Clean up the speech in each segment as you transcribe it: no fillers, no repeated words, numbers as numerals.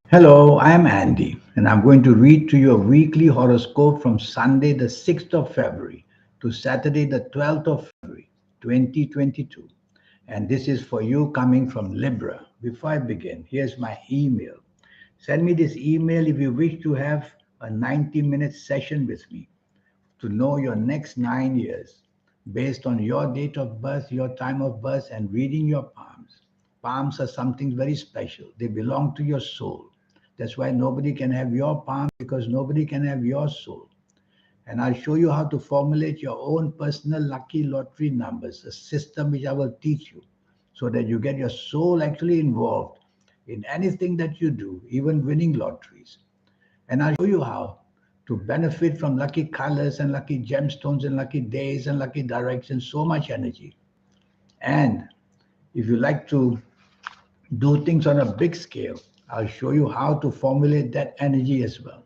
Hello, I am Andy, and I'm going to read to you a weekly horoscope from Sunday, the 6th of February to Saturday, the 12th of February, 2022. And this is for you coming from Libra. Before I begin, here's my email. Send me this email if you wish to have a 90-minute session with me to know your next 9 years based on your date of birth, your time of birth, and reading your palms. Palms are something very special. They belong to your soul. That's why nobody can have your palm because nobody can have your soul. And I'll show you how to formulate your own personal lucky lottery numbers, a system which I will teach you so that you get your soul actually involved in anything that you do, even winning lotteries. And I'll show you how to benefit from lucky colors and lucky gemstones and lucky days and lucky directions, so much energy. And if you like to do things on a big scale, I'll show you how to formulate that energy as well.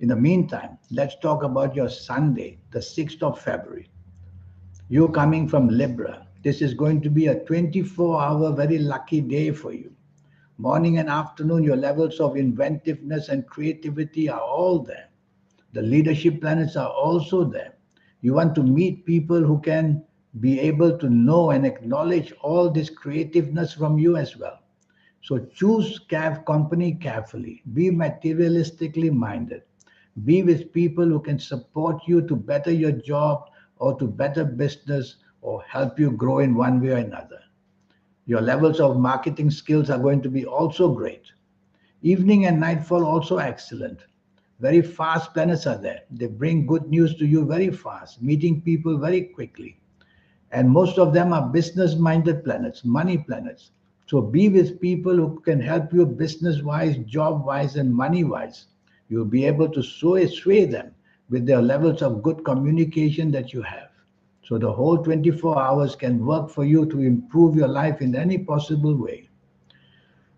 In the meantime, let's talk about your Sunday, the 6th of February. You coming from Libra. This is going to be a 24-hour very lucky day for you. Morning and afternoon, your levels of inventiveness and creativity are all there. The leadership planets are also there. You want to meet people who can be able to know and acknowledge all this creativeness from you as well. So choose company carefully. Be materialistically minded. Be with people who can support you to better your job or to better business or help you grow in one way or another. Your levels of marketing skills are going to be also great. Evening and nightfall also excellent. Very fast planets are there. They bring good news to you very fast, meeting people very quickly. And most of them are business minded planets, money planets. So be with people who can help you business wise, job wise, and money wise. You'll be able to sway them with their levels of good communication that you have. So the whole 24 hours can work for you to improve your life in any possible way.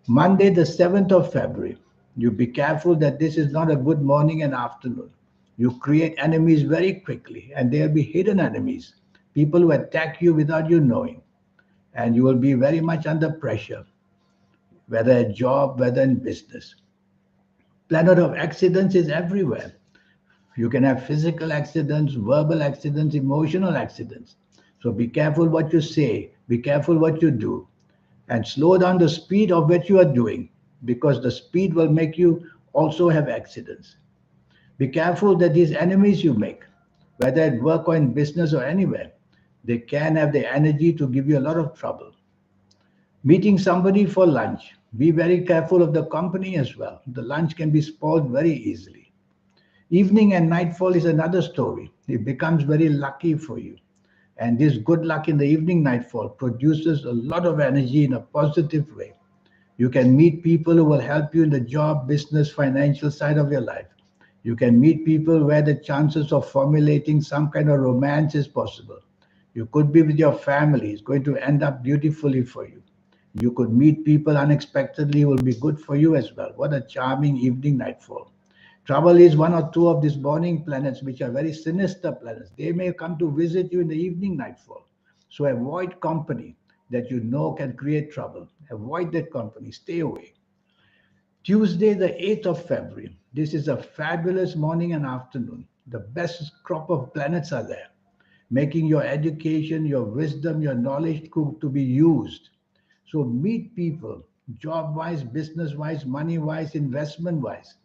Monday, the 7th of February. You be careful that this is not a good morning and afternoon. You create enemies very quickly, and they'll be hidden enemies, people who attack you without you knowing. And you will be very much under pressure, whether at job, whether in business. Planet of accidents is everywhere. You can have physical accidents, verbal accidents, emotional accidents. So be careful what you say, be careful what you do, and slow down the speed of what you are doing because the speed will make you also have accidents. Be careful that these enemies you make, whether at work or in business or anywhere, they can have the energy to give you a lot of trouble. Meeting somebody for lunch, be very careful of the company as well. The lunch can be spoiled very easily. Evening and nightfall is another story. It becomes very lucky for you. And this good luck in the evening nightfall produces a lot of energy in a positive way. You can meet people who will help you in the job, business, financial side of your life. You can meet people where the chances of formulating some kind of romance is possible. You could be with your family. It's going to end up beautifully for you. You could meet people unexpectedly who will be good for you as well. What a charming evening nightfall. Trouble is one or two of these morning planets, which are very sinister planets, they may come to visit you in the evening nightfall. So avoid company that you know can create trouble. Avoid that company. Stay away. Tuesday, the 8th of February. This is a fabulous morning and afternoon. The best crop of planets are there, making your education, your wisdom, your knowledge to be used. So meet people, job wise, business wise, money wise, investment wise.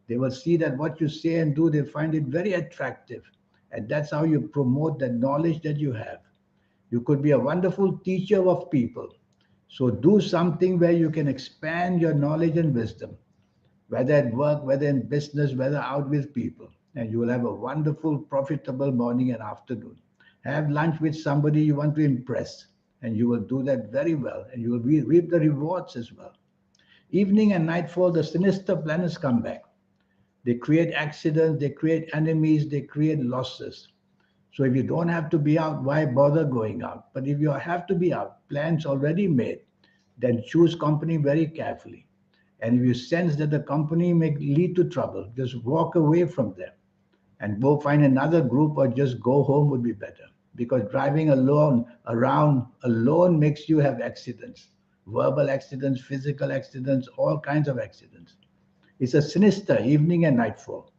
They will see that what you say and do, they find it very attractive. And that's how you promote the knowledge that you have. You could be a wonderful teacher of people. So do something where you can expand your knowledge and wisdom, whether at work, whether in business, whether out with people. And you will have a wonderful, profitable morning and afternoon. Have lunch with somebody you want to impress, and you will do that very well, and you will reap the rewards as well. Evening and nightfall, the sinister planets come back. They create accidents, they create enemies, they create losses. So if you don't have to be out, why bother going out? But if you have to be out, plans already made, then choose company very carefully. And if you sense that the company may lead to trouble, just walk away from them and go find another group or just go home would be better. Because driving alone around alone makes you have accidents, verbal accidents, physical accidents, all kinds of accidents. It's a sinister evening and nightfall.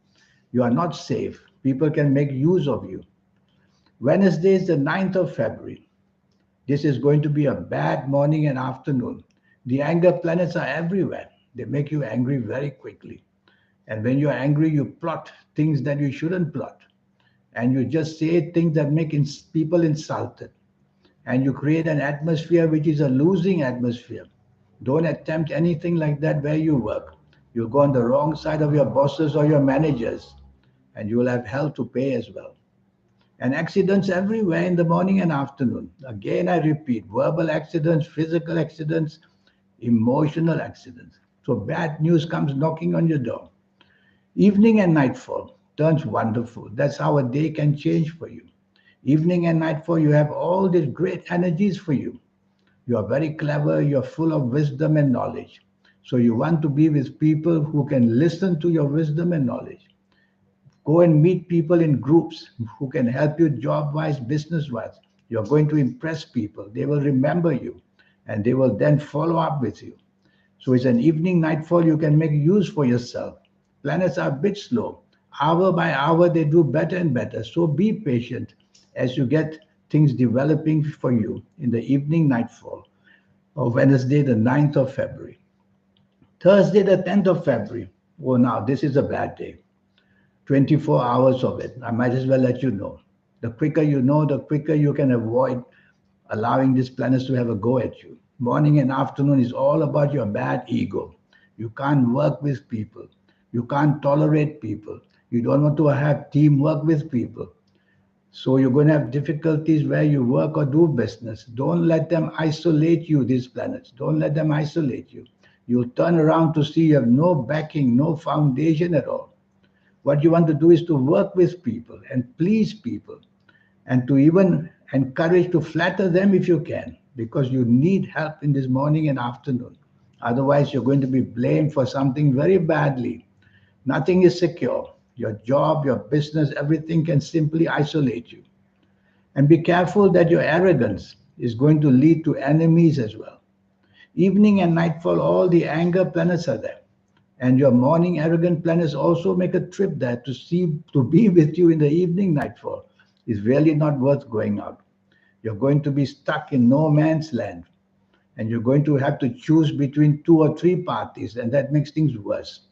You are not safe. People can make use of you. Wednesday is the 9th of February. This is going to be a bad morning and afternoon. The anger planets are everywhere. They make you angry very quickly. And when you're angry, you plot things that you shouldn't plot. And you just say things that make people insulted. And you create an atmosphere which is a losing atmosphere. Don't attempt anything like that where you work. You'll go on the wrong side of your bosses or your managers, and you will have hell to pay as well. And accidents everywhere in the morning and afternoon. Again, I repeat, verbal accidents, physical accidents, emotional accidents. So bad news comes knocking on your door. Evening and nightfall turns wonderful. That's how a day can change for you. Evening and nightfall, you have all these great energies for you. You are very clever, you're full of wisdom and knowledge. So you want to be with people who can listen to your wisdom and knowledge. Go and meet people in groups who can help you job wise, business wise. You're going to impress people. They will remember you and they will then follow up with you. So it's an evening nightfall you can make use for yourself. Planets are a bit slow. Hour by hour, they do better and better. So be patient as you get things developing for you in the evening nightfall of Wednesday, the 9th of February. Thursday, the 10th of February. Oh, now this is a bad day. 24 hours of it. I might as well let you know. The quicker you know, the quicker you can avoid allowing these planets to have a go at you. Morning and afternoon is all about your bad ego. You can't work with people. You can't tolerate people. You don't want to have teamwork with people. So you're going to have difficulties where you work or do business. Don't let them isolate you, these planets. Don't let them isolate you. You'll turn around to see you have no backing, no foundation at all. What you want to do is to work with people and please people and to even encourage to flatter them if you can, because you need help in this morning and afternoon. Otherwise, you're going to be blamed for something very badly. Nothing is secure. Your job, your business, everything can simply isolate you. And be careful that your arrogance is going to lead to enemies as well. Evening and nightfall, all the anger planets are there. And your morning arrogant planets also make a trip there to be with you in the evening nightfall. It's really not worth going out. You're going to be stuck in no man's land. And you're going to have to choose between two or three parties, and that makes things worse.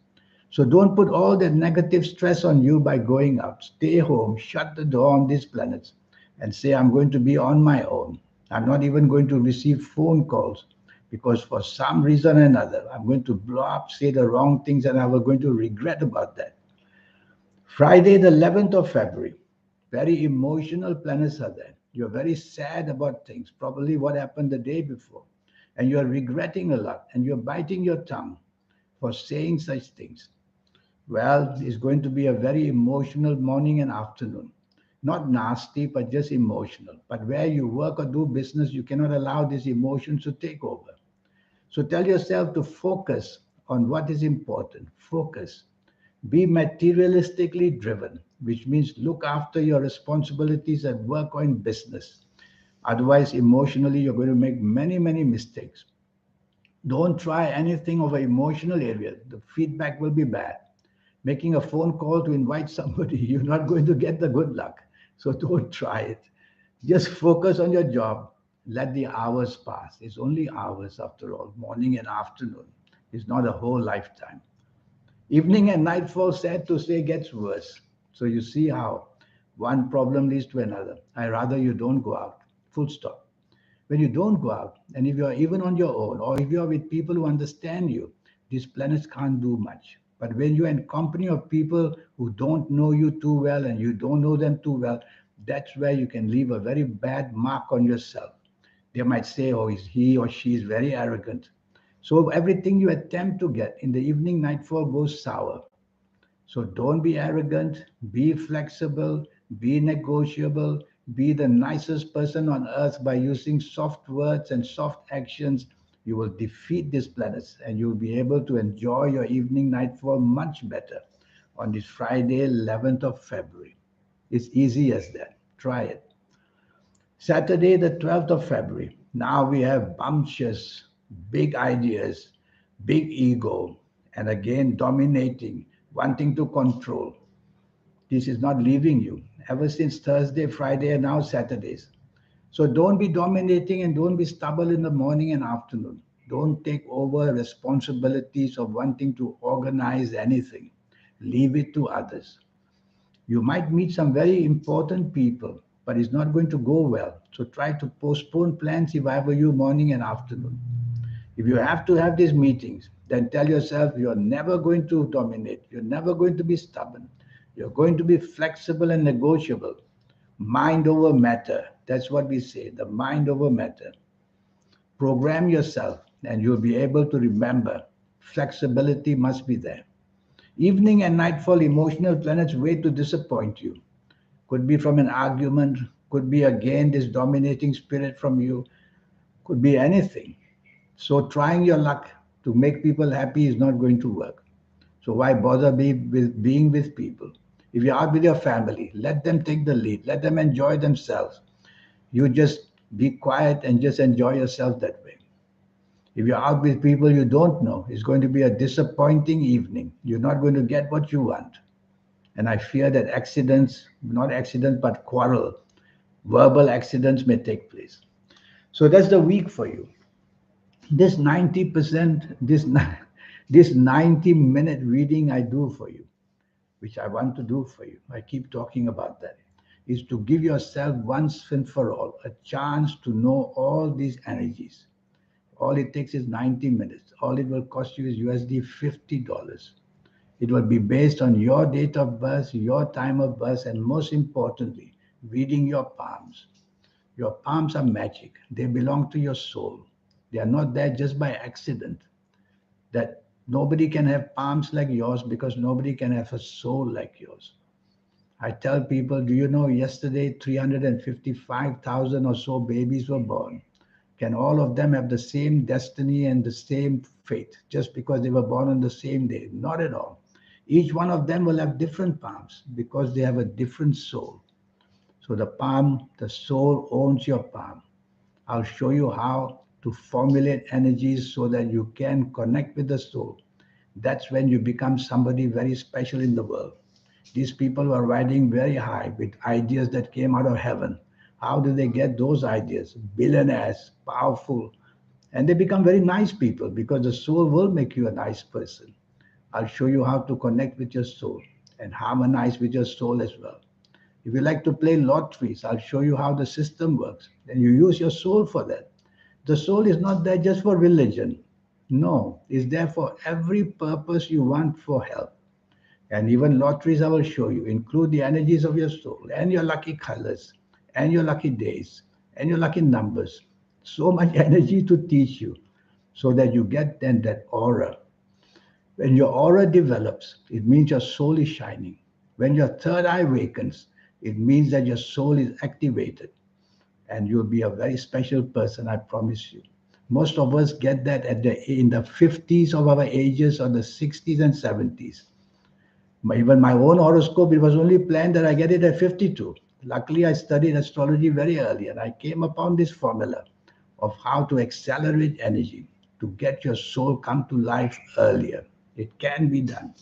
So don't put all that negative stress on you by going out. Stay home, shut the door on these planets, and say, I'm going to be on my own. I'm not even going to receive phone calls because for some reason or another, I'm going to blow up, say the wrong things, and I'm going to regret about that. Friday, the 11th of February, very emotional planets are there. You're very sad about things, probably what happened the day before, and you're regretting a lot, and you're biting your tongue for saying such things. Well, it's going to be a very emotional morning and afternoon. Not nasty, but just emotional. But where you work or do business, you cannot allow these emotions to take over. So tell yourself to focus on what is important. Focus. Be materialistically driven, which means look after your responsibilities at work or in business. Otherwise, emotionally, you're going to make many, many mistakes. Don't try anything of an emotional area. The feedback will be bad. Making a phone call to invite somebody, you're not going to get the good luck. So don't try it. Just focus on your job. Let the hours pass. It's only hours after all, morning and afternoon. It's not a whole lifetime. Evening and nightfall, sad to say, gets worse. So you see how one problem leads to another. I rather you don't go out. Full stop. When you don't go out, and if you're even on your own, or if you're with people who understand you, these planets can't do much. But when you're in company of people who don't know you too well and you don't know them too well, that's where you can leave a very bad mark on yourself. They might say, oh, he or she is very arrogant. So everything you attempt to get in the evening nightfall goes sour. So don't be arrogant, be flexible, be negotiable, be the nicest person on earth by using soft words and soft actions. You will defeat these planets and you'll be able to enjoy your evening nightfall much better on this Friday, 11th of February. It's easy as that. Try it. Saturday, the 12th of February. Now we have bumptious, big ideas, big ego, And again, dominating, wanting to control. This is not leaving you ever since Thursday, Friday, and now Saturdays. So don't be dominating and don't be stubborn in the morning and afternoon. Don't take over responsibilities of wanting to organize anything. Leave it to others. You might meet some very important people, but it's not going to go well. So try to postpone plans if I were you morning and afternoon. If you have to have these meetings, then tell yourself you're never going to dominate. You're never going to be stubborn. You're going to be flexible and negotiable. Mind over matter. That's what we say, the mind over matter. Program yourself, and you'll be able to remember flexibility must be there. Evening and nightfall emotional planets wait to disappoint you. Could be from an argument, could be again this dominating spirit from you, could be anything. So trying your luck to make people happy is not going to work. So why bother with being with people? If you're out with your family, let them take the lead. Let them enjoy themselves. You just be quiet and just enjoy yourself that way. If you're out with people you don't know, it's going to be a disappointing evening. You're not going to get what you want. And I fear that accidents, not accidents, but quarrel, verbal accidents may take place. So that's the week for you. This 90%, this 90-minute reading I do for you, which I want to do for you, I keep talking about that, is to give yourself once and for all a chance to know all these energies. All it takes is 90 minutes. All it will cost you is USD $50. It will be based on your date of birth, your time of birth, and most importantly, reading your palms. Your palms are magic. They belong to your soul. They are not there just by accident. That nobody can have palms like yours because nobody can have a soul like yours. I tell people, do you know yesterday 355,000 or so babies were born? Can all of them have the same destiny and the same fate just because they were born on the same day? Not at all. Each one of them will have different palms because they have a different soul. So the palm, the soul owns your palm. I'll show you how to formulate energies so that you can connect with the soul. That's when you become somebody very special in the world. These people were riding very high with ideas that came out of heaven. How do they get those ideas? Billionaires, powerful, and they become very nice people because the soul will make you a nice person. I'll show you how to connect with your soul and harmonize with your soul as well. If you like to play lotteries, I'll show you how the system works. Then you use your soul for that. The soul is not there just for religion. No, it's there for every purpose you want for health. And even lotteries, I will show you, include the energies of your soul and your lucky colors and your lucky days and your lucky numbers. So much energy to teach you so that you get then that aura. When your aura develops, it means your soul is shining. When your third eye awakens, it means that your soul is activated and you'll be a very special person, I promise you. Most of us get that in the 50s of our ages or the 60s and 70s. Even my own horoscope, it was only planned that I get it at 52. Luckily, I studied astrology very early and I came upon this formula of how to accelerate energy to get your soul come to life earlier. It can be done.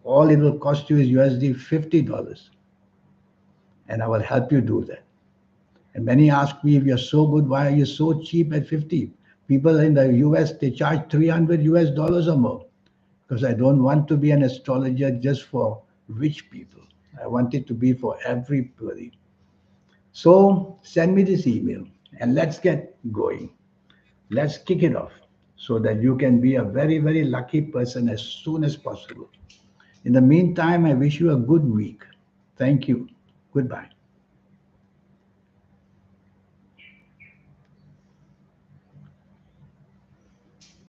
All it will cost you is USD $50, and I will help you do that. And many ask me, if you're so good, why are you so cheap at 50? People in the US, they charge 300 US dollars or more because I don't want to be an astrologer just for rich people. I want it to be for everybody. So send me this email and let's get going. Let's kick it off so that you can be a very, very lucky person as soon as possible. In the meantime, I wish you a good week. Thank you. Goodbye.